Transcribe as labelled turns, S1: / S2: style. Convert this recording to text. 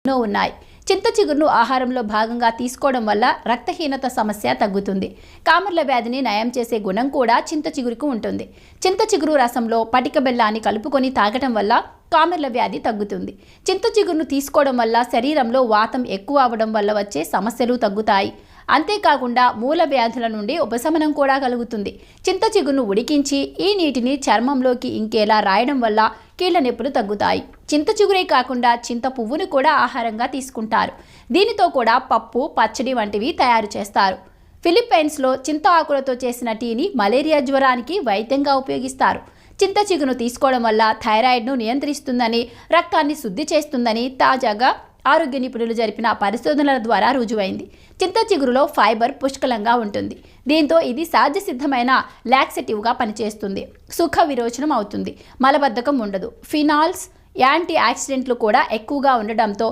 S1: ఎన్నో ఉన్నాయి. చింత చిగురును ఆహారంలో భాగంగా తీసుకోవడం వల్ల రక్తహీనత సమస్య తగ్గుతుంది. కామెర్ల వ్యాధిని నయం చేసే గుణం కూడా చింత చిగురుకు ఉంటుంది. చింత చిగురు రసంలో పటిక బెల్లాన్ని కలుపుకొని తాగటం వల్ల కామెర్ల వ్యాధి తగ్గుతుంది. చింత చిగురును తీసుకోవడం వల్ల శరీరంలో వాతం ఎక్కువ అవ్వడం వల్ల వచ్చే సమస్యలు తగ్గుతాయి. అంతేకాకుండా మూల వ్యాధుల నుండి ఉపశమనం కూడా కలుగుతుంది. చింత చిగురును ఉడికించి ఈ నీటిని చర్మంలోకి ఇంకేలా రాయడం వల్ల కీళ్ల నొప్పులు తగ్గుతాయి. చింత చిగురే కాకుండా చింత పువ్వును కూడా ఆహారంగా తీసుకుంటారు. దీనితో కూడా పప్పు, పచ్చడి వంటివి తయారు చేస్తారు. ఫిలిప్పైన్స్లో చింత ఆకులతో చేసిన టీని మలేరియా జ్వరానికి వైద్యంగా ఉపయోగిస్తారు. చింత చిగురును తీసుకోవడం వల్ల థైరాయిడ్ను నియంత్రిస్తుందని, రక్తాన్ని శుద్ధి చేస్తుందని తాజాగా ఆరోగ్య నిపుణులు జరిపిన పరిశోధనల ద్వారా రుజువైంది. చింత చిగురులో ఫైబర్ పుష్కలంగా ఉంటుంది. దీంతో ఇది సహజ సిద్ధమైన లాక్సేటివ్గా పనిచేస్తుంది. సుఖ విరోచనం అవుతుంది. మలబద్ధకం ఉండదు. ఫినాల్స్, యాంటీ ఆక్సిడెంట్లు కూడా ఎక్కువగా ఉండడంతో